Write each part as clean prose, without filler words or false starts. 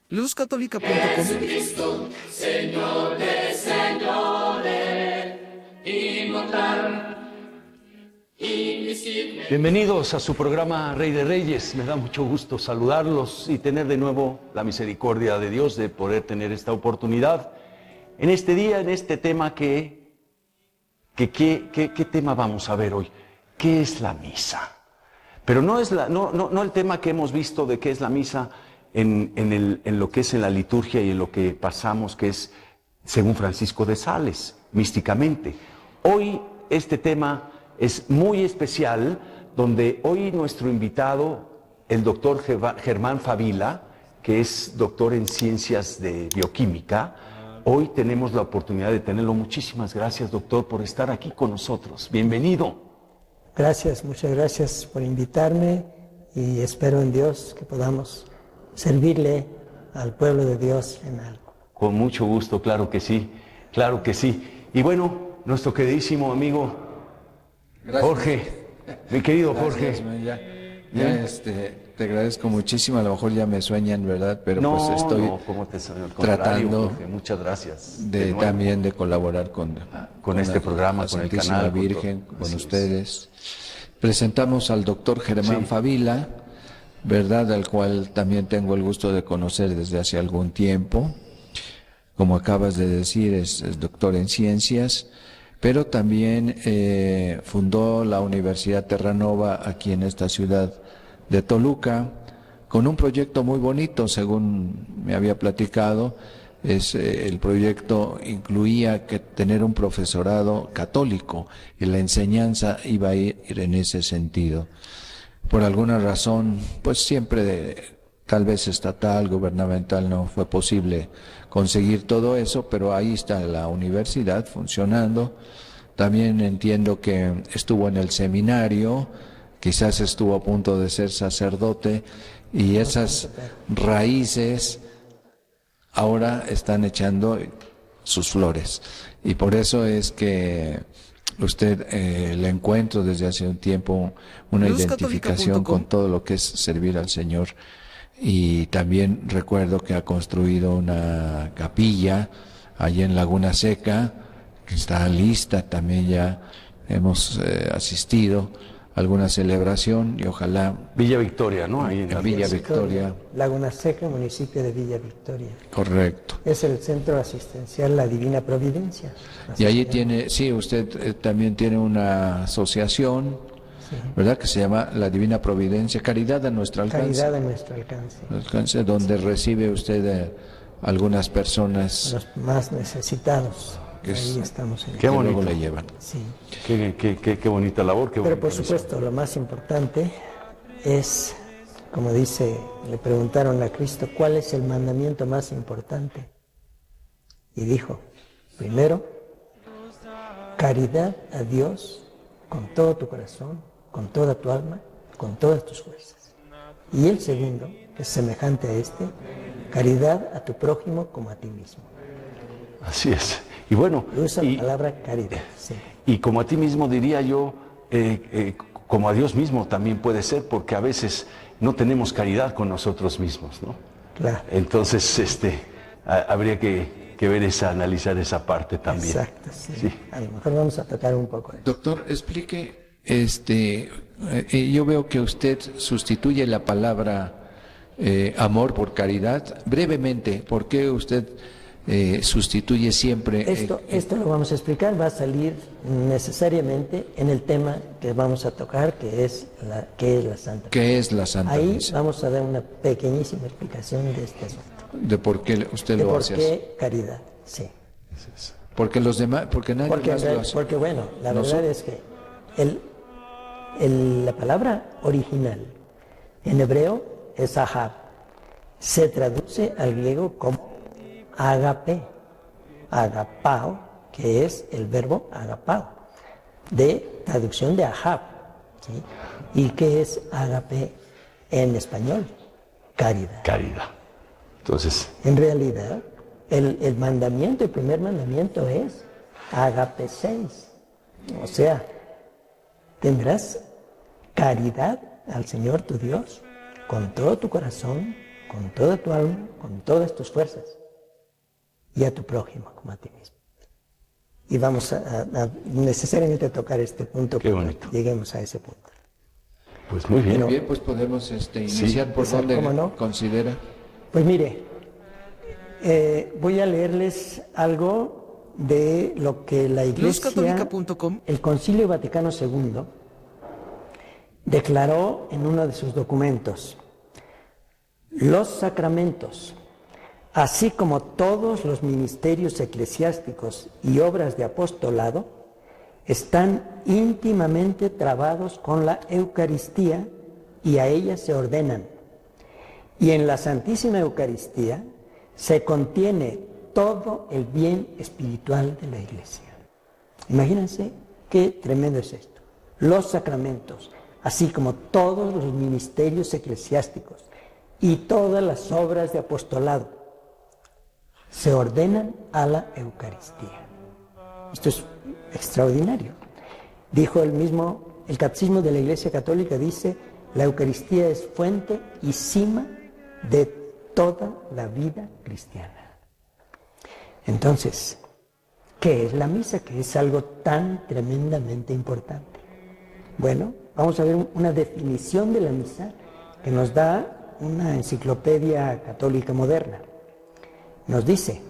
luzcatólica.com. Jesucristo, Señor de señores, inmortal, invisible. Bienvenidos a su programa Rey de Reyes. Me da mucho gusto saludarlos y tener de nuevo la misericordia de Dios de poder tener esta oportunidad en este día, en este tema ¿qué tema vamos a ver hoy? ¿Qué es la misa? Pero no el tema que hemos visto de qué es la misa en lo que es en la liturgia y en lo que pasamos, que es según Francisco de Sales, místicamente. Hoy este tema es muy especial, donde hoy nuestro invitado, el doctor Germán Favila, que es doctor en ciencias de bioquímica, hoy tenemos la oportunidad de tenerlo. Muchísimas gracias, doctor, por estar aquí con nosotros. Bienvenido. Gracias, muchas gracias por invitarme y espero en Dios que podamos servirle al pueblo de Dios en algo. Con mucho gusto, claro que sí, claro que sí. Y bueno, nuestro queridísimo amigo Jorge, mi querido Jorge. Te agradezco muchísimo, a lo mejor ya me sueñan, ¿verdad? Pero no, pues estoy ¿cómo te sueño? tratando Jorge, muchas gracias. también de colaborar con este programa, con el canal, Virgen, con ustedes. Presentamos al doctor Germán Favila, ¿verdad? Al cual también tengo el gusto de conocer desde hace algún tiempo. Como acabas de decir, es doctor en ciencias, pero también fundó la Universidad Terranova aquí en esta ciudad de Toluca, con un proyecto muy bonito, según me había platicado. El proyecto incluía que tener un profesorado católico y la enseñanza iba a ir en ese sentido. Por alguna razón, pues siempre tal vez estatal, gubernamental, no fue posible conseguir todo eso, pero ahí está la universidad funcionando. También entiendo que estuvo en el seminario, quizás estuvo a punto de ser sacerdote, y esas raíces ahora están echando sus flores. Y por eso es que usted le encuentro desde hace un tiempo una identificación con todo lo que es servir al Señor. Y también recuerdo que ha construido una capilla allí en Laguna Seca, que está lista, también ya hemos asistido a alguna celebración y ojalá... Villa Victoria, ¿no? Ahí en la Villa Victoria. Laguna Seca, municipio de Villa Victoria. Correcto. Es el centro asistencial La Divina Providencia. Y allí tiene, sí, usted también tiene una asociación, sí, ¿verdad? Que se llama La Divina Providencia, Caridad a nuestro alcance. Caridad a nuestro alcance. Donde recibe usted algunas personas. Los más necesitados. Ahí estamos. Qué bonito. Le llevan. Sí. Qué bonita labor. Pero por supuesto, lo más importante es, como dice, le preguntaron a Cristo, ¿cuál es el mandamiento más importante? Y dijo, primero, caridad a Dios con todo tu corazón, con toda tu alma, con todas tus fuerzas. Y el segundo, que es semejante a este, caridad a tu prójimo como a ti mismo. Así es. Y bueno, usa la palabra caridad. Sí. Y como a ti mismo diría yo, como a Dios mismo también puede ser, porque a veces no tenemos caridad con nosotros mismos, ¿no? Claro. Entonces, habría que ver analizar esa parte también. Exacto, sí. A lo mejor vamos a tocar un poco. Doctor, explique, yo veo que usted sustituye la palabra amor por caridad. Brevemente, ¿por qué usted sustituye siempre? Esto lo vamos a explicar, va a salir necesariamente en el tema que vamos a tocar, que es la Santa Misa. ¿Qué es la Santa Misa? Ahí vamos a dar una pequeñísima explicación de este asunto. De por qué usted lo hace así. De por qué caridad, sí. Porque los demás, porque nadie más lo hace. Porque bueno, la verdad es que la palabra original en hebreo es ahab. Se traduce al griego como agape, agapao, que es el verbo agapao, de traducción de ahab, ¿sí? ¿Y qué es agape en español? Caridad. Caridad. Entonces, en realidad, el primer mandamiento es agape 6. O sea, tendrás caridad al Señor tu Dios con todo tu corazón, con toda tu alma, con todas tus fuerzas, y a tu prójimo como a ti mismo. Y vamos a necesariamente tocar este punto. Qué bonito. Lleguemos a ese punto. Pues muy bien. Muy bien, pues podemos iniciar por donde ¿cómo no? considera. Pues mire, voy a leerles algo de lo que la Iglesia, luzcatólica.com, el Concilio Vaticano II, declaró en uno de sus documentos. Los sacramentos, así como todos los ministerios eclesiásticos y obras de apostolado, están íntimamente trabados con la Eucaristía y a ella se ordenan. Y en la Santísima Eucaristía se contiene todo el bien espiritual de la Iglesia. Imagínense qué tremendo es esto. Los sacramentos, así como todos los ministerios eclesiásticos y todas las obras de apostolado, se ordenan a la Eucaristía. Esto es extraordinario. Dijo el Catecismo de la Iglesia Católica, dice, la Eucaristía es fuente y cima de toda la vida cristiana. Entonces, ¿qué es la misa? Que es algo tan tremendamente importante. Bueno, vamos a ver una definición de la misa que nos da una enciclopedia católica moderna. Nos dice,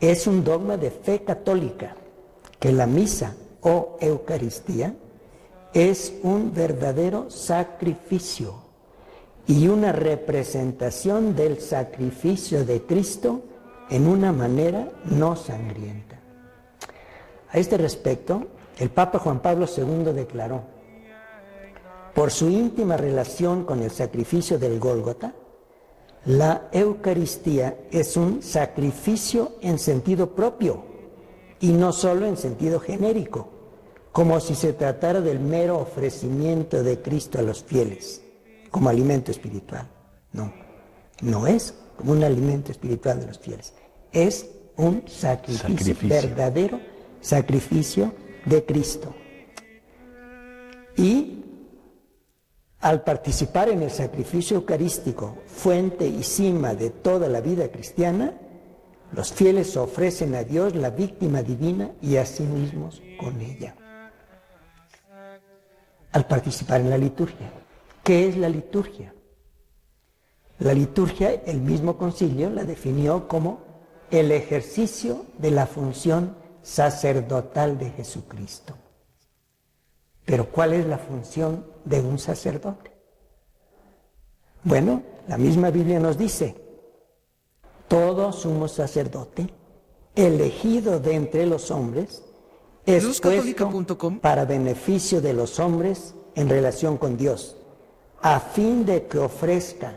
es un dogma de fe católica que la misa o Eucaristía es un verdadero sacrificio y una representación del sacrificio de Cristo en una manera no sangrienta. A este respecto, el Papa Juan Pablo II declaró, por su íntima relación con el sacrificio del Gólgota, la Eucaristía es un sacrificio en sentido propio y no solo en sentido genérico, como si se tratara del mero ofrecimiento de Cristo a los fieles, como alimento espiritual. No, no es como un alimento espiritual de los fieles, es un sacrificio. Verdadero sacrificio de Cristo. Y al participar en el sacrificio eucarístico, fuente y cima de toda la vida cristiana, los fieles ofrecen a Dios la víctima divina y a sí mismos con ella. Al participar en la liturgia. ¿Qué es la liturgia? La liturgia, el mismo concilio la definió como el ejercicio de la función sacerdotal de Jesucristo. Pero ¿cuál es la función de un sacerdote? Bueno, la misma Biblia nos dice, todo sumo sacerdote, elegido de entre los hombres, es puesto para beneficio de los hombres en relación con Dios, a fin de que ofrezca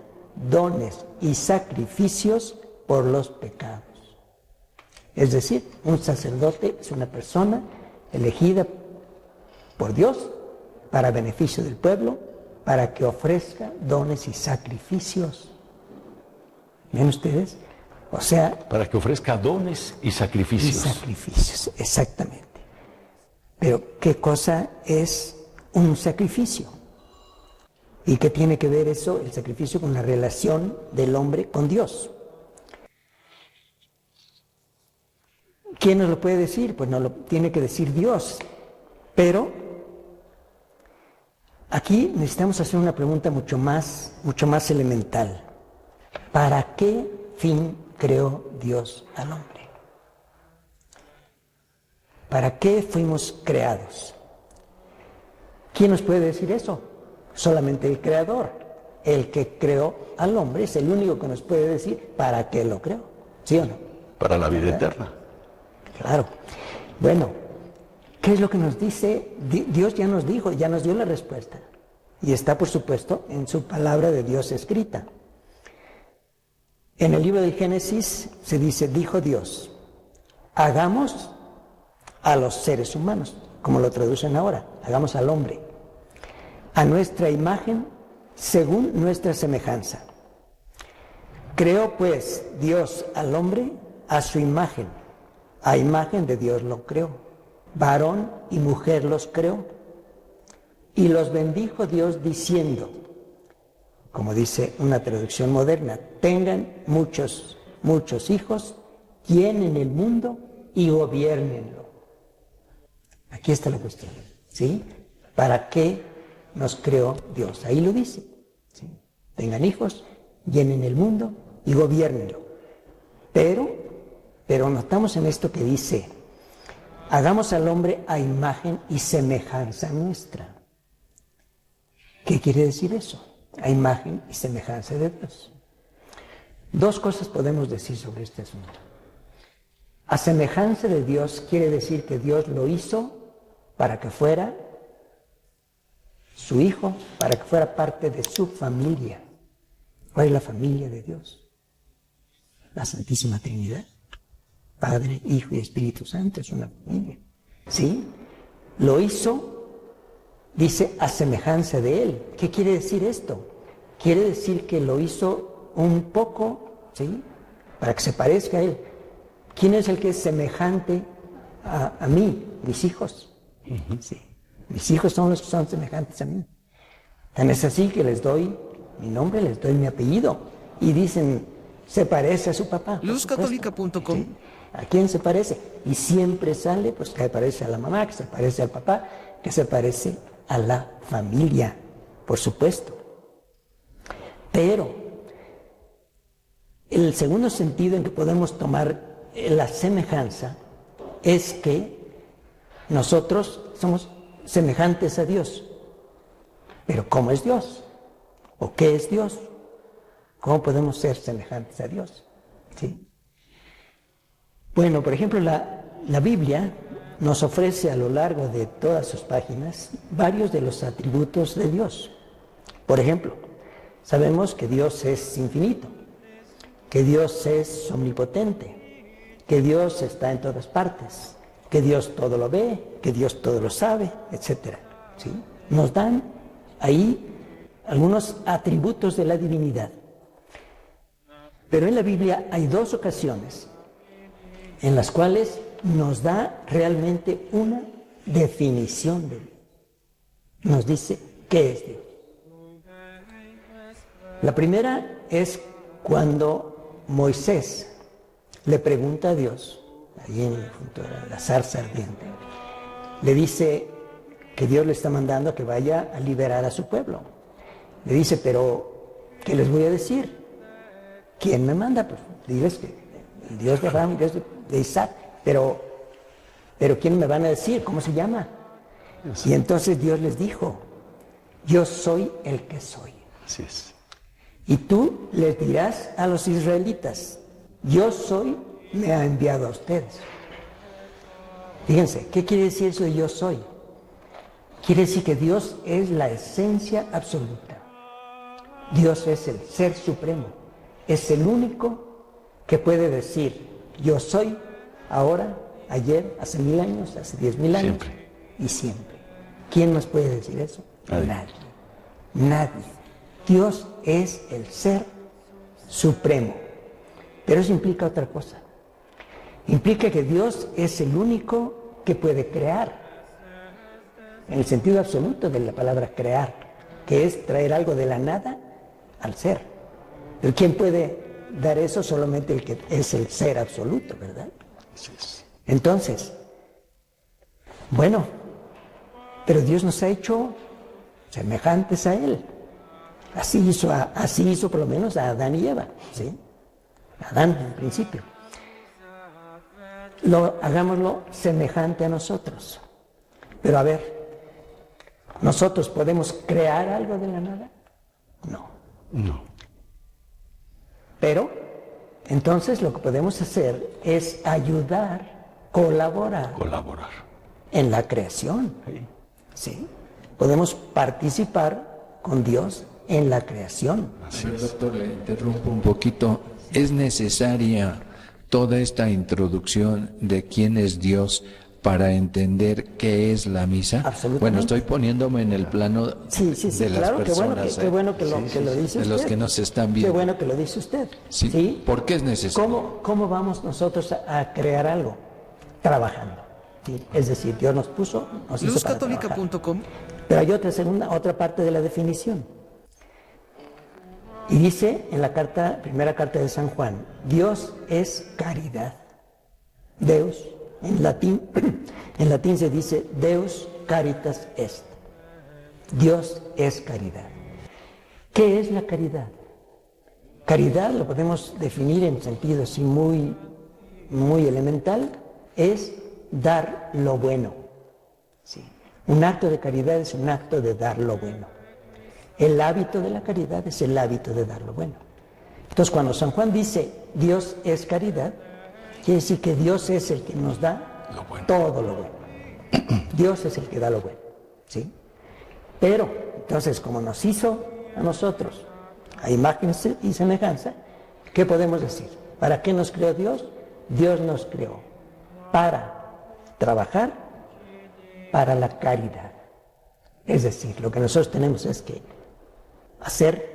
dones y sacrificios por los pecados. Es decir, un sacerdote es una persona elegida por Dios para beneficio del pueblo, para que ofrezca dones y sacrificios. ¿Ven ustedes? O sea, para que ofrezca dones y sacrificios. Y sacrificios, exactamente. Pero, ¿qué cosa es un sacrificio? ¿Y qué tiene que ver eso, el sacrificio, con la relación del hombre con Dios? ¿Quién nos lo puede decir? Pues nos lo tiene que decir Dios. Pero aquí necesitamos hacer una pregunta mucho más elemental. ¿Para qué fin creó Dios al hombre? ¿Para qué fuimos creados? ¿Quién nos puede decir eso? Solamente el Creador. El que creó al hombre es el único que nos puede decir para qué lo creó. ¿Sí o no? Para la vida eterna. Claro. Bueno, ¿qué es lo que nos dice? Dios ya nos dijo, ya nos dio la respuesta. Y está, por supuesto, en su palabra de Dios escrita. En el libro del Génesis se dice, dijo Dios, hagamos a los seres humanos, como lo traducen ahora, hagamos al hombre, a nuestra imagen, según nuestra semejanza. Creó pues Dios al hombre a su imagen, a imagen de Dios lo creó, varón y mujer los creó. Y los bendijo Dios diciendo, como dice una traducción moderna, tengan muchos hijos, llenen el mundo y gobiernenlo. Aquí está la cuestión, ¿sí? ¿Para qué nos creó Dios? Ahí lo dice, ¿sí? Tengan hijos, llenen el mundo y gobiernenlo. Pero notamos en esto que dice, hagamos al hombre a imagen y semejanza nuestra. ¿Qué quiere decir eso? A imagen y semejanza de Dios. Dos cosas podemos decir sobre este asunto. A semejanza de Dios quiere decir que Dios lo hizo para que fuera su hijo, para que fuera parte de su familia. ¿Cuál es la familia de Dios? La Santísima Trinidad. Padre, Hijo y Espíritu Santo es una familia. ¿Sí? Lo hizo, dice, a semejanza de Él. ¿Qué quiere decir esto? Quiere decir que lo hizo un poco, ¿sí? Para que se parezca a Él. ¿Quién es el que es semejante a mí? Mis hijos. Sí. Mis hijos son los que son semejantes a mí. Tan es así que les doy mi nombre, les doy mi apellido. Y dicen, se parece a su papá. Luzcatólica.com. ¿Sí? ¿A quién se parece? Y siempre sale, pues que se parece a la mamá, que se parece al papá, que se parece a la familia, por supuesto. Pero el segundo sentido en que podemos tomar la semejanza es que nosotros somos semejantes a Dios. Pero ¿cómo es Dios? ¿O qué es Dios? ¿Cómo podemos ser semejantes a Dios? ¿Sí? Bueno, por ejemplo, la Biblia nos ofrece a lo largo de todas sus páginas varios de los atributos de Dios. Por ejemplo, sabemos que Dios es infinito, que Dios es omnipotente, que Dios está en todas partes, que Dios todo lo ve, que Dios todo lo sabe, etc. ¿Sí? Nos dan ahí algunos atributos de la divinidad. Pero en la Biblia hay dos ocasiones en las cuales nos da realmente una definición de Dios. Nos dice qué es Dios. La primera es cuando Moisés le pregunta a Dios, ahí junto a la zarza ardiente, le dice que Dios le está mandando a que vaya a liberar a su pueblo. Le dice, pero ¿qué les voy a decir? ¿Quién me manda? Pues diles que el Dios de Abraham, el Dios de Isaac, pero ¿quién me van a decir? ¿Cómo se llama? Y entonces Dios les dijo, yo soy el que soy. Así es. Y tú les dirás a los israelitas, yo soy, me ha enviado a ustedes. Fíjense, ¿qué quiere decir eso de yo soy? Quiere decir que Dios es la esencia absoluta. Dios es el ser supremo. Es el único que puede decir, yo soy ahora, ayer, hace 1000 años, hace 10,000 años. Siempre. Y siempre. ¿Quién nos puede decir eso? Nadie. Nadie. Dios es el ser supremo. Pero eso implica otra cosa. Implica que Dios es el único que puede crear. En el sentido absoluto de la palabra crear, que es traer algo de la nada al ser. Pero ¿quién puede dar eso? Solamente el que es el ser absoluto, ¿verdad? Así es. Entonces, bueno, pero Dios nos ha hecho semejantes a Él. Así hizo por lo menos a Adán y Eva, ¿sí? Adán en principio. Hagámoslo semejante a nosotros. Pero a ver, ¿nosotros podemos crear algo de la nada? No. No. Pero, entonces lo que podemos hacer es ayudar, colaborar en la creación. ¿Sí? Podemos participar con Dios en la creación. Así es. Doctor, le interrumpo un poquito. ¿Es necesaria toda esta introducción de quién es Dios para entender qué es la misa? Absolutamente. Bueno, estoy poniéndome en el plano Sí, de las claro, personas. qué bueno que lo dice de usted. los que nos están Qué viendo. bueno que lo dice usted. Sí. ¿Por qué es necesario? ¿Cómo vamos nosotros a crear algo? Trabajando. ¿Sí? Es decir, Dios nos hizo para trabajar. Luzcatólica.com. Pero hay otra parte de la definición. Y dice en la primera carta de San Juan, Dios es caridad. Deus, en latín, en latín se dice Deus caritas est. Dios es caridad. ¿Qué es la caridad? Caridad lo podemos definir en sentido así muy elemental, es dar lo bueno. Sí. Un acto de caridad es un acto de dar lo bueno. El hábito de la caridad es el hábito de dar lo bueno. Entonces, cuando San Juan dice Dios es caridad, quiere decir que Dios es el que nos da todo lo bueno. Dios es el que da lo bueno. ¿Sí? Pero, entonces, como nos hizo a nosotros a imagen y semejanza, ¿qué podemos decir? ¿Para qué nos creó Dios? Dios nos creó para trabajar para la caridad. Es decir, lo que nosotros tenemos es que hacer,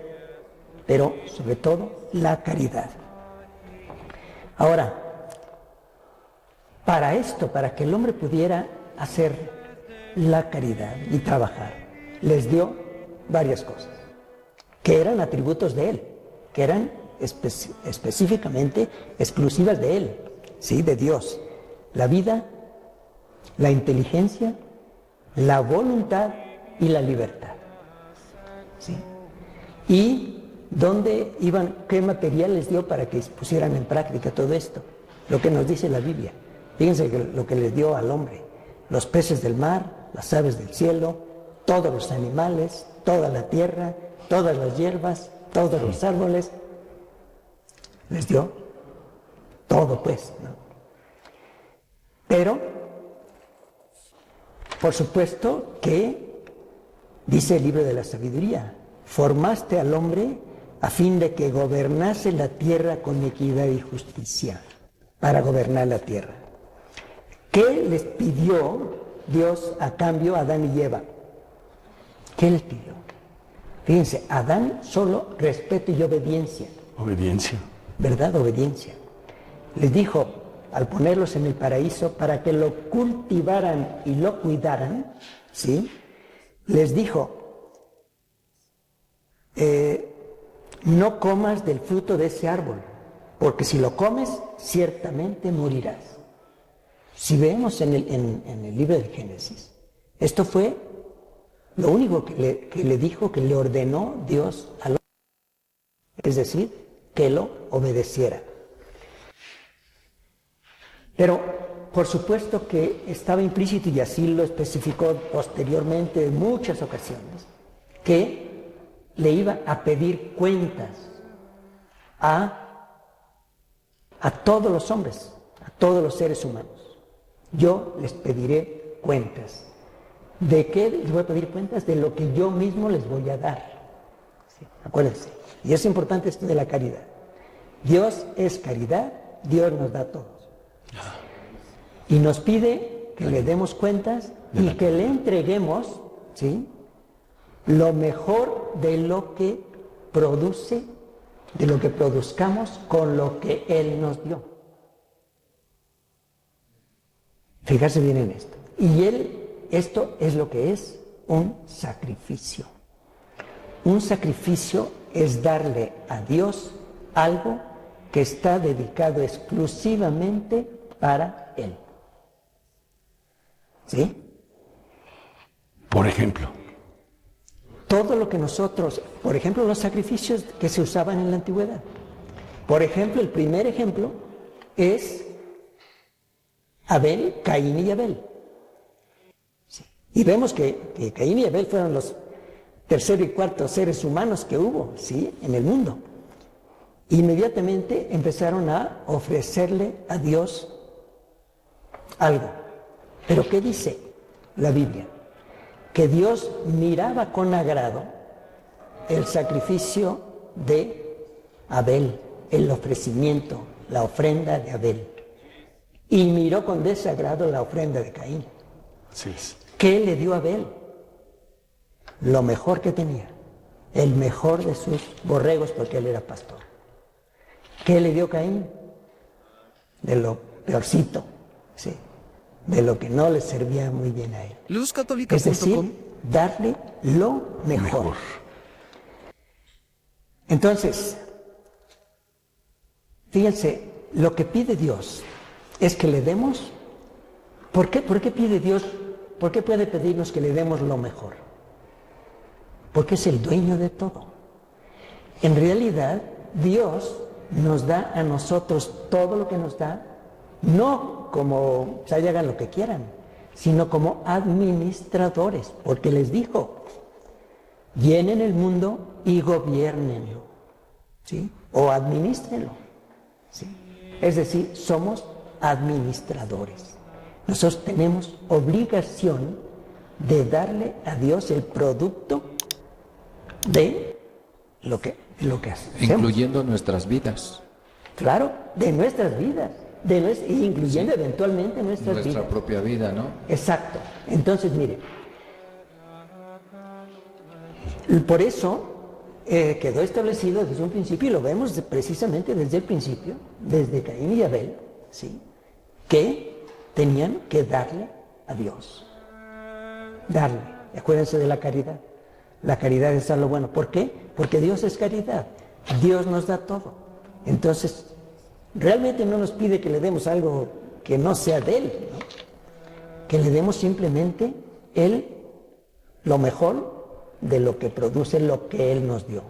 pero sobre todo la caridad. Ahora, para esto, para que el hombre pudiera hacer la caridad y trabajar, les dio varias cosas, que eran atributos de él, que eran específicamente exclusivas de él, ¿sí? De Dios. La vida, la inteligencia, la voluntad y la libertad. ¿Sí? ¿Y dónde iban, qué material les dio para que pusieran en práctica todo esto? Lo que nos dice la Biblia. Fíjense lo que les dio al hombre. Los peces del mar, las aves del cielo, todos los animales, toda la tierra, todas las hierbas, todos los árboles. Les dio todo, pues, ¿no? Pero, por supuesto que, dice el libro de la sabiduría, formaste al hombre a fin de que gobernase la tierra con equidad y justicia, para gobernar la tierra. ¿Qué les pidió Dios a cambio a Adán y Eva? ¿Qué les pidió? Fíjense, Adán solo respeto y obediencia. Obediencia. ¿Verdad? Obediencia. Les dijo, al ponerlos en el paraíso, para que lo cultivaran y lo cuidaran, ¿sí? Les dijo, no comas del fruto de ese árbol, porque si lo comes, ciertamente morirás. Si vemos en el libro del Génesis, esto fue lo único que le dijo, que le ordenó Dios al hombre, es decir, que lo obedeciera. Pero, por supuesto que estaba implícito, y así lo especificó posteriormente en muchas ocasiones, que le iba a pedir cuentas a todos los hombres, a todos los seres humanos. Yo les pediré cuentas. ¿De qué les voy a pedir cuentas? De lo que yo mismo les voy a dar. ¿Sí? Acuérdense. Y es importante esto de la caridad. Dios es caridad, Dios nos da a todos. Y nos pide que le demos cuentas y que le entreguemos, ¿sí?, lo mejor de lo que produce, de lo que produzcamos con lo que Él nos dio. Fijarse bien en esto. Y esto es lo que es un sacrificio. Un sacrificio es darle a Dios algo que está dedicado exclusivamente para Él. ¿Sí? Por ejemplo. Todo lo que nosotros, por ejemplo, los sacrificios que se usaban en la antigüedad. Por ejemplo, el primer ejemplo es Abel, Caín y Abel. Sí. Y vemos que Caín y Abel fueron los tercer y cuarto seres humanos que hubo, ¿sí?, en el mundo. Inmediatamente empezaron a ofrecerle a Dios algo. ¿Pero qué dice la Biblia? Que Dios miraba con agrado el sacrificio de Abel, el ofrecimiento, la ofrenda de Abel. Y miró con desagrado la ofrenda de Caín. Sí, sí. ¿Qué le dio a Abel? Lo mejor que tenía, el mejor de sus borregos, porque él era pastor. ¿Qué le dio Caín? De lo peorcito, sí, de lo que no le servía muy bien a él. luzcatólica.com. Es decir, darle lo mejor. Entonces, fíjense, lo que pide Dios es que le demos. ¿Por qué pide Dios? ¿Por qué puede pedirnos que le demos lo mejor? Porque es el dueño de todo. En realidad, Dios nos da a nosotros todo lo que nos da, no como se hagan lo que quieran, sino como administradores, porque les dijo, llenen el mundo y gobiernenlo, ¿sí? O administrenlo, ¿sí? Es decir, somos administradores. Nosotros tenemos obligación de darle a Dios el producto de lo que hacemos. Incluyendo nuestras vidas. Claro, de nuestras vidas, incluyendo eventualmente nuestras vidas. Nuestra propia vida, ¿no? Exacto. Entonces, mire, por eso quedó establecido desde un principio, y lo vemos precisamente desde el principio, desde Caín y Abel, ¿sí? Que tenían que darle a Dios. Darle. Acuérdense de la caridad. La caridad es algo bueno. ¿Por qué? Porque Dios es caridad. Dios nos da todo. Entonces, realmente no nos pide que le demos algo que no sea de Él, ¿no? Que le demos simplemente lo mejor de lo que produce lo que Él nos dio.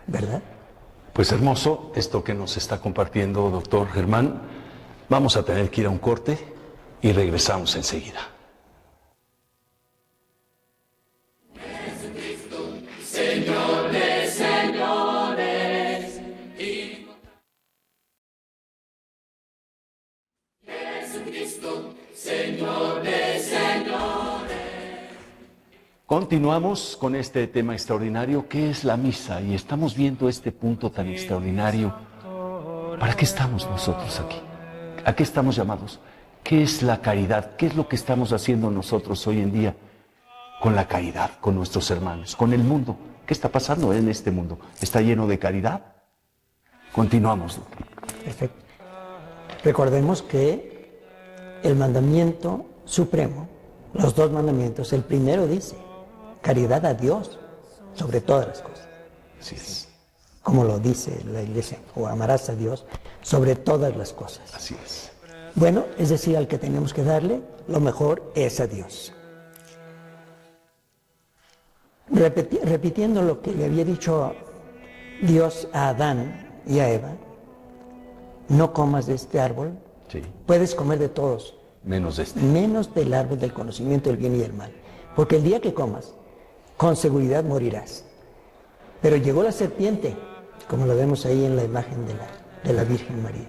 ¿Verdad? Pues hermoso esto que nos está compartiendo, doctor Germán. Vamos a tener que ir a un corte y regresamos enseguida. Señor de señores, y Jesucristo, Señor de señores. Continuamos con este tema extraordinario que es la misa, y estamos viendo este punto tan extraordinario. ¿Para qué estamos nosotros aquí? ¿A qué estamos llamados? ¿Qué es la caridad? ¿Qué es lo que estamos haciendo nosotros hoy en día con la caridad, con nuestros hermanos, con el mundo? ¿Qué está pasando en este mundo? ¿Está lleno de caridad? Continuamos. Perfecto. Recordemos que el mandamiento supremo, los dos mandamientos, el primero dice, caridad a Dios sobre todas las cosas. Así es. Como lo dice la Iglesia, o amarás a Dios sobre todas las cosas. Así es. Bueno, es decir, al que tenemos que darle, lo mejor es a Dios. Repitiendo lo que le había dicho Dios a Adán y a Eva, no comas de este árbol, Sí. puedes comer de todos, Menos de este. menos del árbol del conocimiento del bien y del mal, porque el día que comas, con seguridad morirás. Pero llegó la serpiente, como lo vemos ahí en la imagen de la Virgen María.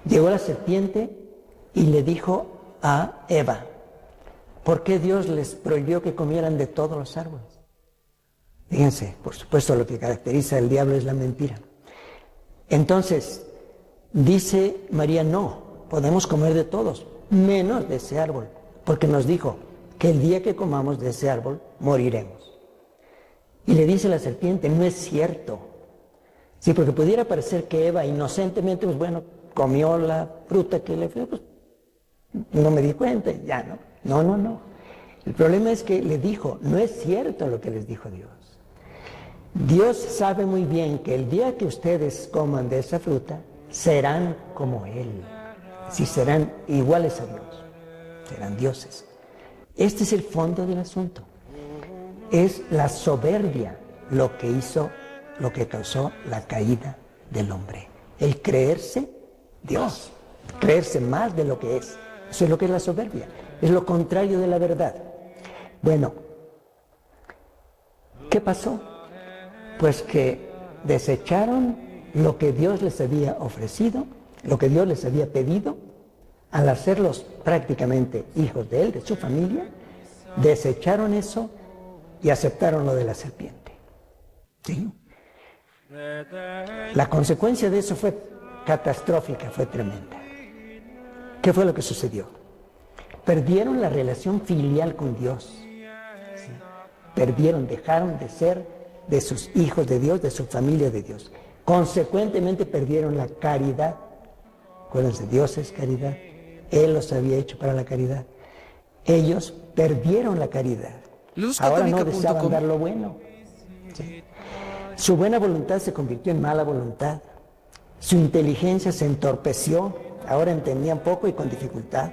Llegó la serpiente y le dijo a Eva, ¿por qué Dios les prohibió que comieran de todos los árboles? Fíjense, por supuesto lo que caracteriza al diablo es la mentira. Entonces, dice María, no, podemos comer de todos, menos de ese árbol, porque nos dijo que el día que comamos de ese árbol, moriremos. Y le dice la serpiente, no es cierto. Sí, porque pudiera parecer que Eva inocentemente, pues bueno, comió la fruta que le fue, pues no me di cuenta, ya no. No. El problema es que le dijo, no es cierto lo que les dijo Dios. Dios sabe muy bien que el día que ustedes coman de esa fruta, serán como Él. Si serán iguales a Dios, serán dioses. Este es el fondo del asunto. Es la soberbia lo que causó la caída del hombre. El creerse Dios, creerse más de lo que es. Eso es lo que es la soberbia. Es lo contrario de la verdad. Bueno, ¿qué pasó? Pues que desecharon lo que Dios les había ofrecido, lo que Dios les había pedido, al hacerlos prácticamente hijos de Él, de su familia, desecharon eso y aceptaron lo de la serpiente. ¿Sí? La consecuencia de eso fue catastrófica, fue tremenda. ¿Qué fue lo que sucedió? Perdieron la relación filial con Dios. ¿Sí? Dejaron de ser de sus hijos de Dios, de su familia de Dios. Consecuentemente perdieron la caridad. Acuérdense, Dios es caridad. Él los había hecho para la caridad. Ellos perdieron la caridad. Ahora no deseaban dar lo bueno. ¿Sí? Su buena voluntad se convirtió en mala voluntad. Su inteligencia se entorpeció. Ahora entendían poco y con dificultad.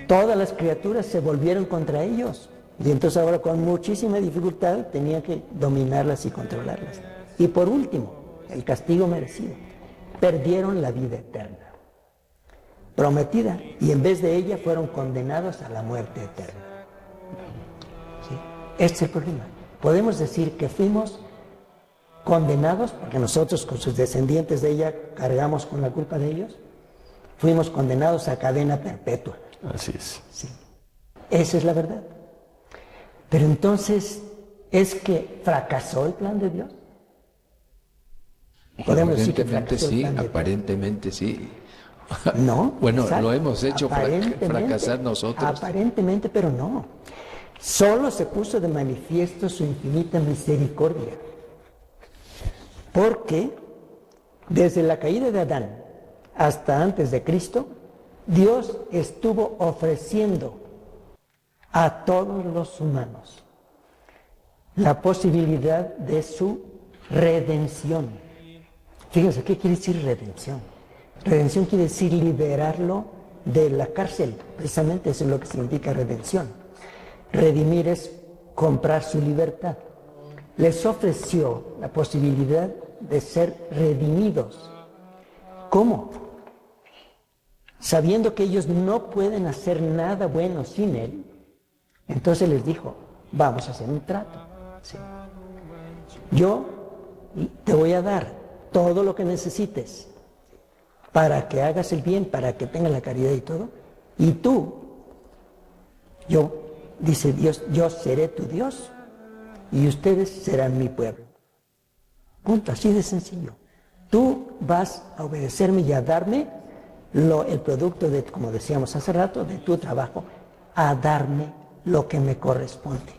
Todas las criaturas se volvieron contra ellos. Y entonces ahora con muchísima dificultad tenían que dominarlas y controlarlas. Y por último, el castigo merecido. Perdieron la vida eterna prometida y en vez de ella fueron condenados a la muerte eterna. ¿Sí? Este es el problema. Podemos decir que fuimos condenados, porque nosotros con sus descendientes de ella cargamos con la culpa de ellos, fuimos condenados a cadena perpetua. Así es. Sí. Esa es la verdad. Pero entonces, ¿es que fracasó el plan de Dios? Podemos decir que fracasó el plan de Dios. Aparentemente sí. No. Bueno, exacto. lo hemos hecho fracasar nosotros. Aparentemente, pero no. Solo se puso de manifiesto su infinita misericordia. Porque desde la caída de Adán hasta antes de Cristo, Dios estuvo ofreciendo a todos los humanos la posibilidad de su redención. Fíjense, ¿qué quiere decir redención? Redención quiere decir liberarlo de la cárcel. Precisamente eso es lo que significa redención. Redimir es comprar su libertad. Les ofreció la posibilidad de ser redimidos. ¿Cómo? Sabiendo que ellos no pueden hacer nada bueno sin Él, entonces les dijo, vamos a hacer un trato. ¿Sí? Yo te voy a dar todo lo que necesites para que hagas el bien, para que tengas la caridad y todo. Y tú, dice Dios, yo seré tu Dios y ustedes serán mi pueblo. Punto, así de sencillo. Tú vas a obedecerme y a darme el producto de, como decíamos hace rato, de tu trabajo, a darme lo que me corresponde.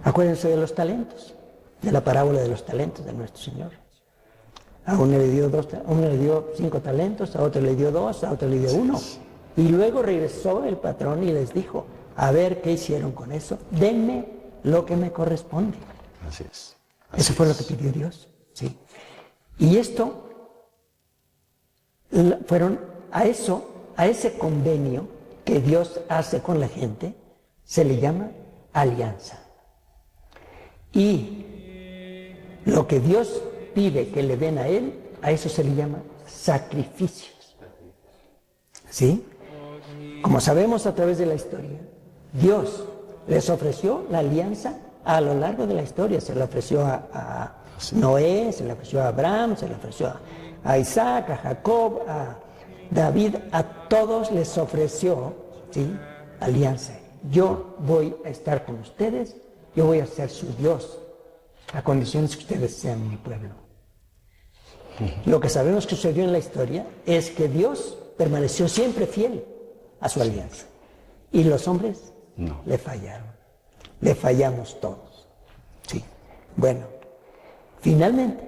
Acuérdense de los talentos, de la parábola de los talentos de nuestro Señor. A uno le dio 5 talentos, a otro le dio 2, a otro le dio 1. Y luego regresó el patrón y les dijo, a ver qué hicieron con eso, denme lo que me corresponde. Así es. Eso fue lo que pidió Dios. ¿Sí? Y esto fueron a ese convenio que Dios hace con la gente, se le llama alianza. Y lo que Dios pide que le den a Él, a eso se le llama sacrificios. ¿Sí? Como sabemos a través de la historia, Dios les ofreció la alianza a lo largo de la historia. Se la ofreció a Noé, se la ofreció a Abraham, se la ofreció a Isaac, a Jacob, a David, a todos les ofreció, ¿sí?, alianza. Yo voy a estar con ustedes, yo voy a ser su Dios, a condiciones que ustedes sean mi pueblo. Lo que sabemos que sucedió en la historia es que Dios permaneció siempre fiel a su alianza. Y los hombres le fallaron. Le fallamos todos. Sí. Bueno, finalmente,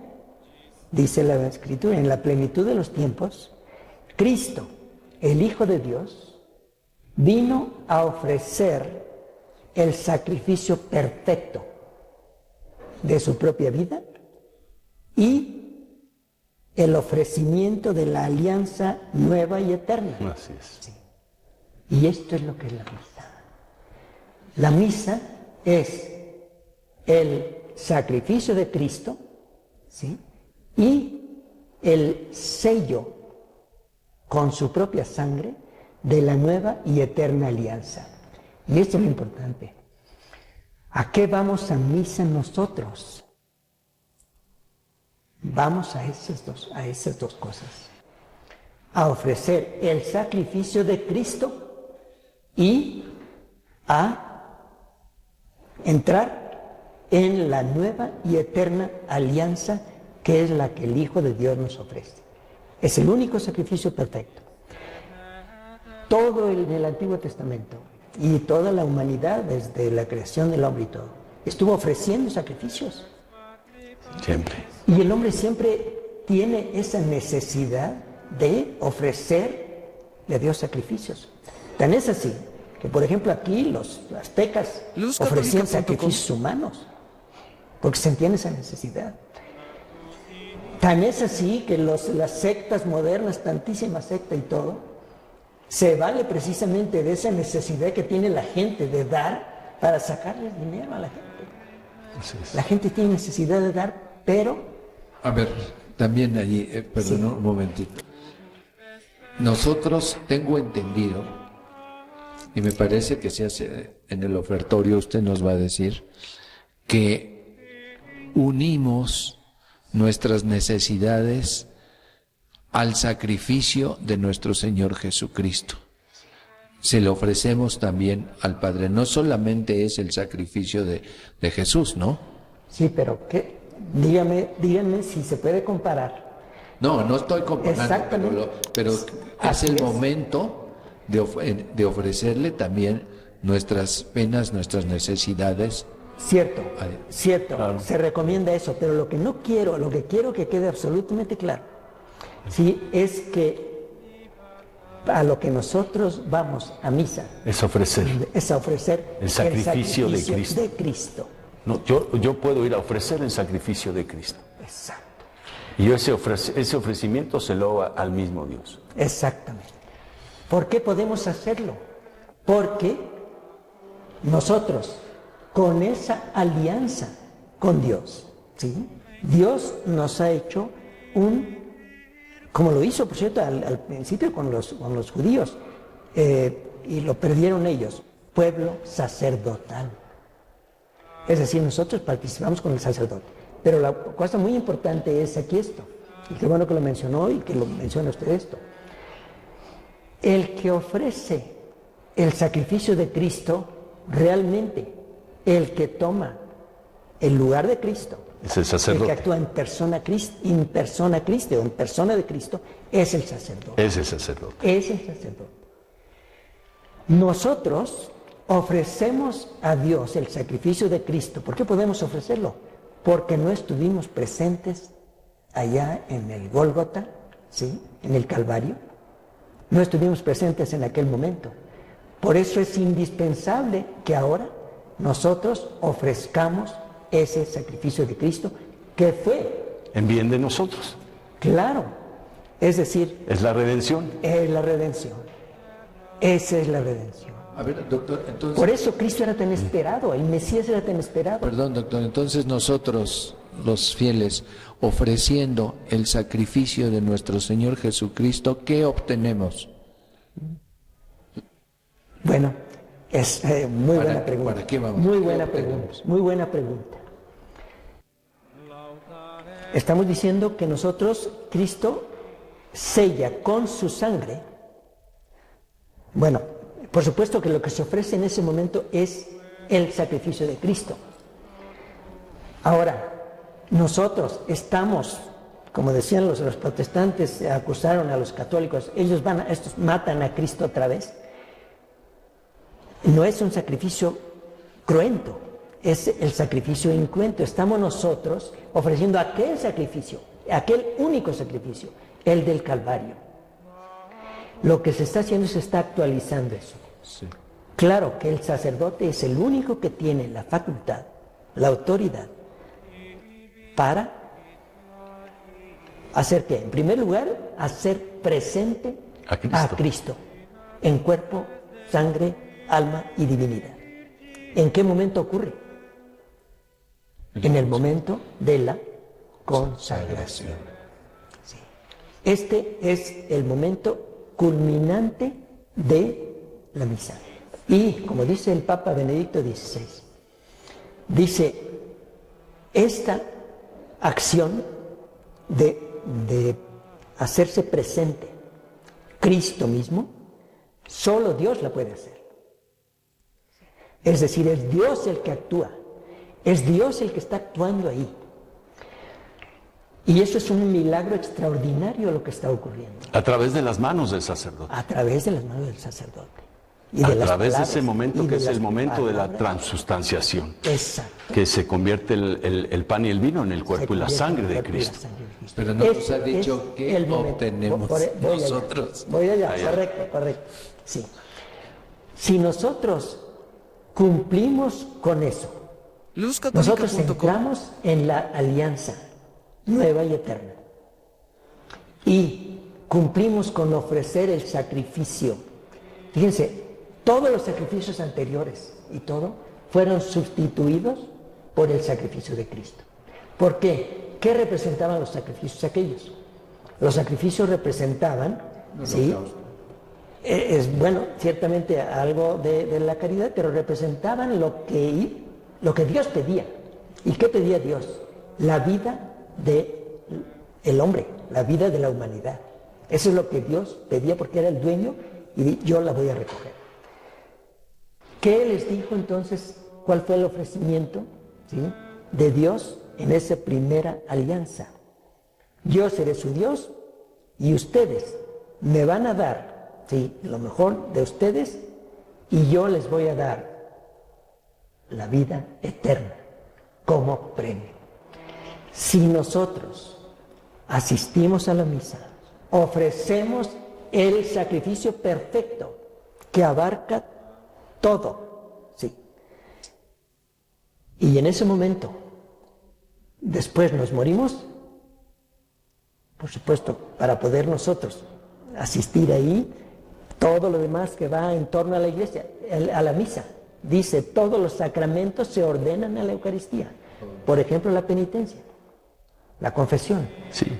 dice la Escritura, en la plenitud de los tiempos, Cristo, el Hijo de Dios, vino a ofrecer el sacrificio perfecto de su propia vida y el ofrecimiento de la alianza nueva y eterna. Así es. Sí. Y esto es lo que es la misa. La misa es el sacrificio de Cristo, ¿sí?, y el sello con su propia sangre de la nueva y eterna alianza. Y esto es lo importante. ¿A qué vamos a misa nosotros? Vamos a esas dos cosas. A ofrecer el sacrificio de Cristo y a entrar en la nueva y eterna alianza que es la que el Hijo de Dios nos ofrece. Es el único sacrificio perfecto. Todo en el Antiguo Testamento y toda la humanidad, desde la creación del hombre y todo, estuvo ofreciendo sacrificios. Siempre. Y el hombre siempre tiene esa necesidad de ofrecerle a Dios sacrificios. Tan es así que, por ejemplo, aquí los aztecas ofrecían sacrificios humanos. porque sentían esa necesidad. Tan es así que las sectas modernas, tantísima secta y todo, se vale precisamente de esa necesidad que tiene la gente de dar para sacarle dinero a la gente. Así es. La gente tiene necesidad de dar, pero... A ver, también allí, perdón, Sí. un momentito. Nosotros, tengo entendido, y me parece que se hace en el ofertorio, usted nos va a decir, que unimos nuestras necesidades al sacrificio de nuestro Señor Jesucristo. Se lo ofrecemos también al Padre. No solamente es el sacrificio de Jesús, ¿no? Sí, pero ¿qué? Díganme si se puede comparar. No estoy comparando, Exactamente. pero es Así el es. momento de ofrecerle también nuestras penas, nuestras necesidades. Cierto, Ay, cierto, claro. se recomienda eso, pero lo que quiero que quede absolutamente claro, sí, es que a lo que nosotros vamos a misa Es ofrecer. es a ofrecer El sacrificio de sacrificio Cristo. de Cristo. No, yo puedo ir a ofrecer el sacrificio de Cristo. Exacto, Y yo ese ofrecimiento se lo hago al mismo Dios. exactamente. ¿Por qué podemos hacerlo? Porque nosotros, con esa alianza con Dios, ¿sí? Dios nos ha hecho como lo hizo, por cierto, al principio con los judíos, y lo perdieron ellos, pueblo sacerdotal. Es decir, nosotros participamos con el sacerdote. Pero la cosa muy importante es aquí esto, y qué bueno que lo mencionó y que lo menciona usted esto. El que ofrece el sacrificio de Cristo, realmente, el que toma el lugar de Cristo, Es el el que sacerdote. actúa en persona Cristo o en persona de Cristo, es el sacerdote. Es el sacerdote. Es el sacerdote. Nosotros ofrecemos a Dios el sacrificio de Cristo. ¿Por qué podemos ofrecerlo? Porque no estuvimos presentes allá en el Gólgota, ¿sí? En el Calvario. No estuvimos presentes en aquel momento. Por eso es indispensable que ahora nosotros ofrezcamos ese sacrificio de Cristo, que fue, En bien de nosotros. claro, es decir, Es la redención. es la redención. Esa es la redención. A ver, doctor, entonces... Por eso Cristo era tan esperado, el Mesías era tan esperado. Perdón, doctor, entonces nosotros, los fieles, ofreciendo el sacrificio de nuestro Señor Jesucristo, ¿qué obtenemos? Bueno, es muy buena pregunta. ¿Para qué vamos? Muy ¿Qué buena obtenemos? pregunta. Muy buena pregunta. Estamos diciendo que nosotros, Cristo sella con su sangre. Bueno, por supuesto que lo que se ofrece en ese momento es el sacrificio de Cristo. Ahora, nosotros estamos, como decían los protestantes, acusaron a los católicos, estos matan a Cristo otra vez. No es un sacrificio cruento, es el sacrificio incruento. Estamos nosotros ofreciendo aquel sacrificio, aquel único sacrificio, el del Calvario. Lo que se está haciendo es se está actualizando eso. Sí. Claro que el sacerdote es el único que tiene la facultad, la autoridad, para hacer ¿qué? En primer lugar, hacer presente A Cristo. a Cristo en cuerpo, sangre, alma y divinidad. ¿En qué momento ocurre? En el momento de la consagración. Sí. Este es el momento culminante de la misa. Y como dice el Papa Benedicto XVI, dice, esta acción de hacerse presente Cristo mismo, solo Dios la puede hacer. Es decir, es Dios el que actúa, es Dios el que está actuando ahí. Y eso es un milagro extraordinario lo que está ocurriendo, A través de las manos del sacerdote. a través de las manos del sacerdote. Y A de las través de palabras, ese momento y que es las el momento de la palabras. transustanciación. Exacto. Que se convierte el pan y el vino en el cuerpo y la sangre de Cristo. Pero no nos ha Es dicho qué el momento. obtenemos Voy allá. nosotros. Voy allá, Allá. correcto. Sí. Si nosotros cumplimos con eso, Nosotros entramos en la alianza nueva y eterna. Y cumplimos con ofrecer el sacrificio. Fíjense, todos los sacrificios anteriores y todo fueron sustituidos por el sacrificio de Cristo. ¿Por qué? ¿Qué representaban los sacrificios aquellos? Los sacrificios representaban, ¿sí? Es bueno, ciertamente algo de la caridad, pero representaban lo que Dios pedía. ¿Y qué pedía Dios? La vida del hombre, la vida de la humanidad. Eso es lo que Dios pedía porque era el dueño y yo la voy a recoger. ¿Qué les dijo entonces? ¿Cuál fue el ofrecimiento, ¿sí?, de Dios en esa primera alianza? Yo seré su Dios y ustedes me van a dar, ¿sí?, lo mejor de ustedes y yo les voy a dar la vida eterna como premio. Si nosotros asistimos a la misa, ofrecemos el sacrificio perfecto que abarca todo, ¿sí? Y en ese momento, después nos morimos, por supuesto, para poder nosotros asistir ahí, todo lo demás que va en torno a la iglesia, a la misa. Dice, todos los sacramentos se ordenan a la Eucaristía. Por ejemplo, la penitencia, la confesión.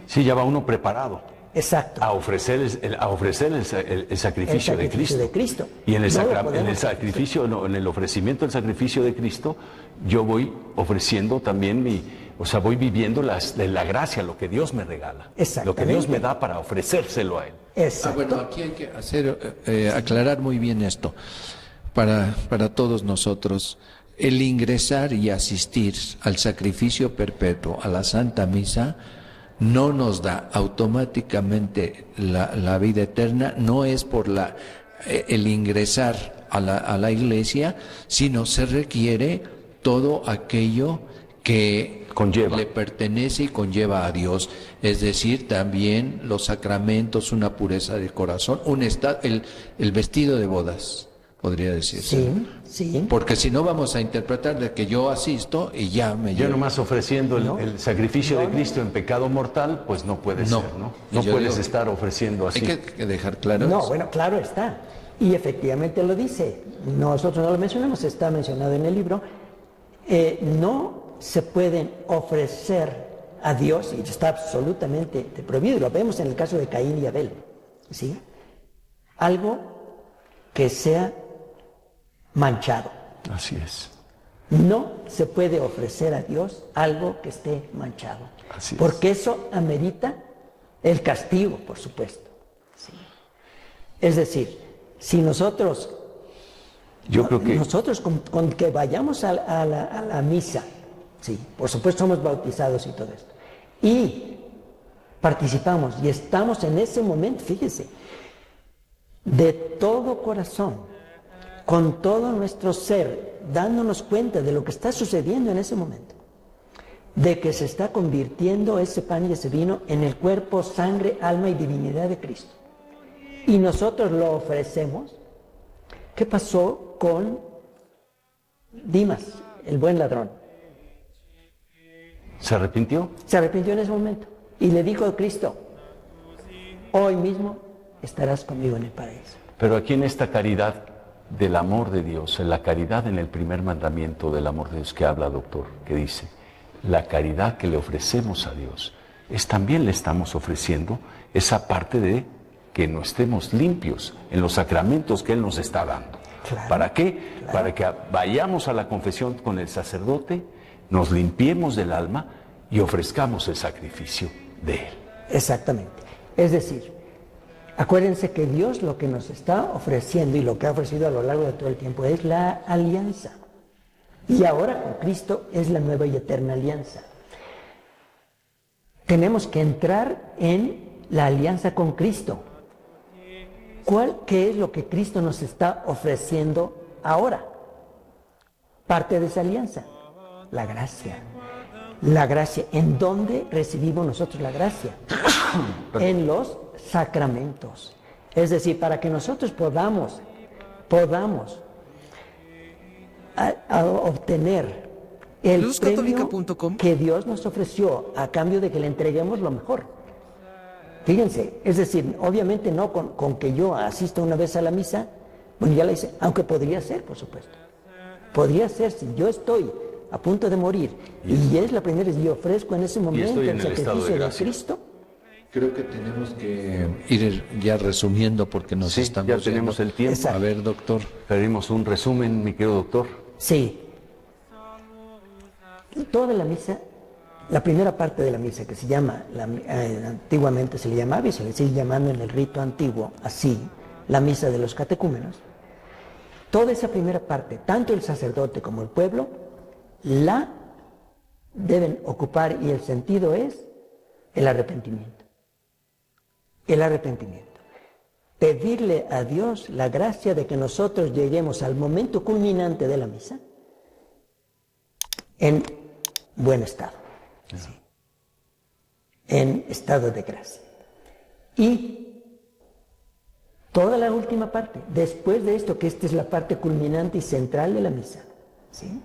Sí, ya va uno preparado. Exacto. A ofrecer el sacrificio de Cristo. Y en el sacrificio, en el ofrecimiento del sacrificio de Cristo, yo voy ofreciendo también voy viviendo la gracia, lo que Dios me regala. Lo que Dios me da para ofrecérselo a Él. Exacto. Bueno, aquí hay que aclarar muy bien esto. Para todos nosotros, el ingresar y asistir al sacrificio perpetuo, a la Santa Misa, no nos da automáticamente la vida eterna, no es por el ingresar a la iglesia, sino se requiere todo aquello que le pertenece y conlleva a Dios, es decir, también los sacramentos, una pureza de corazón, el vestido de bodas, podría decirse. Sí. Porque si no vamos a interpretar de que yo asisto y ya me llevo. Yo nomás ofreciendo el sacrificio de Cristo en pecado mortal, pues no puede ser, ¿no? No puedes estar ofreciendo así. Hay que dejar claro No, eso. bueno, claro está. Y efectivamente lo dice. Nosotros no lo mencionamos, está mencionado en el libro. No se pueden ofrecer a Dios, y está absolutamente prohibido. Lo vemos en el caso de Caín y Abel, ¿sí? Algo que sea manchado. Así es. No se puede ofrecer a Dios algo que esté manchado. Así es. Porque eso amerita el castigo, por supuesto. ¿Sí? Es decir, si nosotros con que vayamos a la misa, sí, por supuesto somos bautizados y todo esto, y participamos y estamos en ese momento, fíjese, de todo corazón, con todo nuestro ser, dándonos cuenta de lo que está sucediendo en ese momento, de que se está convirtiendo ese pan y ese vino en el cuerpo, sangre, alma y divinidad de Cristo. Y nosotros lo ofrecemos. ¿Qué pasó con Dimas, el buen ladrón? ¿Se arrepintió? Se arrepintió en ese momento y le dijo a Cristo, hoy mismo estarás conmigo en el paraíso. Pero aquí en esta caridad del amor de Dios, en la caridad en el primer mandamiento del amor de Dios que habla, doctor, que dice, la caridad que le ofrecemos a Dios, también le estamos ofreciendo esa parte de que no estemos limpios en los sacramentos que Él nos está dando. Claro, ¿Para qué? Claro. Para que vayamos a la confesión con el sacerdote, nos limpiemos del alma y ofrezcamos el sacrificio de Él. Exactamente. Es decir, acuérdense que Dios lo que nos está ofreciendo y lo que ha ofrecido a lo largo de todo el tiempo es la alianza. Y ahora con Cristo es la nueva y eterna alianza. Tenemos que entrar en la alianza con Cristo. ¿Qué es lo que Cristo nos está ofreciendo ahora? Parte de esa alianza, la gracia. La gracia. ¿En dónde recibimos nosotros la gracia? En los sacramentos. Es decir, para que nosotros podamos obtener el premio luzcatólica.com. que Dios nos ofreció a cambio de que le entreguemos lo mejor. Fíjense, es decir, obviamente no con que yo asista una vez a la misa, bueno, ya la hice, aunque podría ser, por supuesto. Podría ser si yo estoy a punto de morir y es la primera vez que yo ofrezco en ese momento estoy el en el estado de sacrificio de gracia. Cristo. Creo que tenemos que ir ya resumiendo porque nos Sí, estamos ya tenemos yendo. el tiempo. Exacto. A ver, doctor. Pedimos un resumen, mi querido doctor. Sí. Toda la misa, la primera parte de la misa que se llama, antiguamente se le llamaba y se le sigue llamando en el rito antiguo así, la misa de los catecúmenos. Toda esa primera parte, tanto el sacerdote como el pueblo, la deben ocupar y el sentido es el arrepentimiento. El arrepentimiento. Pedirle a Dios la gracia de que nosotros lleguemos al momento culminante de la misa en buen estado. ¿Sí? En estado de gracia. Y toda la última parte, después de esto, que esta es la parte culminante y central de la misa, ¿sí?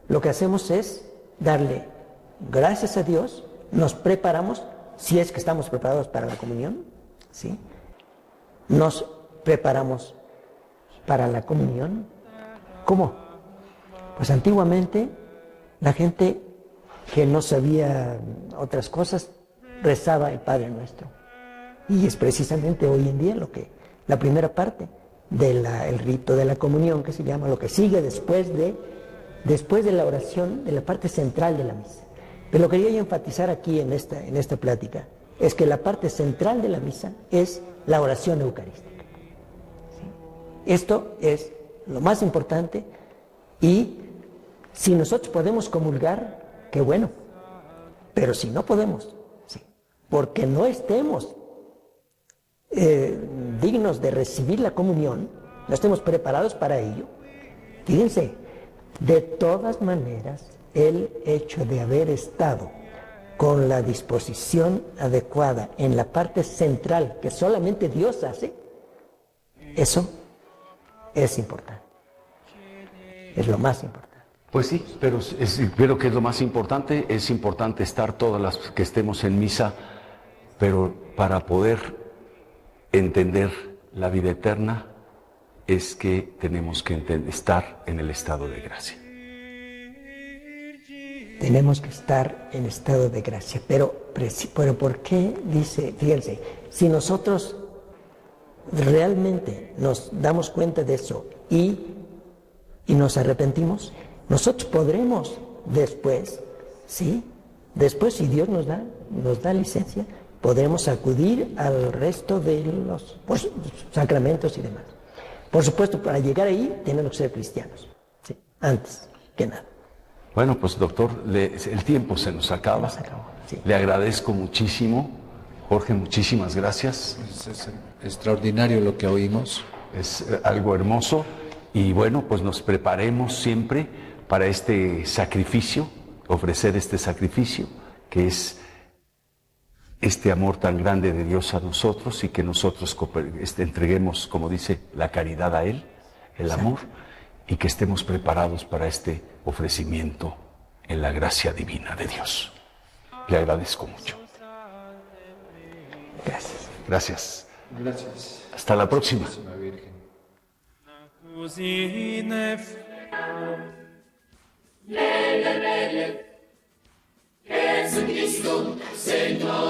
Lo que hacemos es darle gracias a Dios, nos preparamos, si es que estamos preparados para la comunión, ¿sí? Nos preparamos para la comunión. ¿Cómo? Pues antiguamente la gente que no sabía otras cosas rezaba el Padre Nuestro. Y es precisamente hoy en día la primera parte del rito de la comunión, que se llama, lo que sigue después de la oración, de la parte central de la misa. Pero lo que quería enfatizar aquí en esta plática es que la parte central de la misa es la oración eucarística. ¿Sí? Esto es lo más importante y si nosotros podemos comulgar, qué bueno, pero si no podemos, sí, porque no estemos dignos de recibir la comunión, no estemos preparados para ello, fíjense, de todas maneras, el hecho de haber estado con la disposición adecuada en la parte central que solamente Dios hace, eso es importante, es lo más importante. Pues sí, pero creo que es lo más importante. Es importante estar todas las que estemos en misa, pero para poder entender la vida eterna es que tenemos que estar en el estado de gracia. Tenemos que estar en estado de gracia, pero ¿por qué dice? Fíjense, si nosotros realmente nos damos cuenta de eso y nos arrepentimos, nosotros podremos después, ¿sí? Después, si Dios nos da licencia, podremos acudir al resto de los sacramentos y demás. Por supuesto, para llegar ahí tenemos que ser cristianos, ¿sí? Antes que nada. Bueno, pues doctor, el tiempo se nos acaba. Sí. Le agradezco muchísimo. Jorge, muchísimas gracias. Es extraordinario lo que oímos. Es algo hermoso. Y bueno, pues nos preparemos siempre para este sacrificio, ofrecer este sacrificio, que es este amor tan grande de Dios a nosotros y que nosotros entreguemos, como dice, la caridad a Él, el amor, y que estemos preparados para este ofrecimiento en la gracia divina de Dios. Le agradezco mucho. Gracias. Gracias. Gracias. Hasta la próxima. Virgen. Jesucristo, Señor.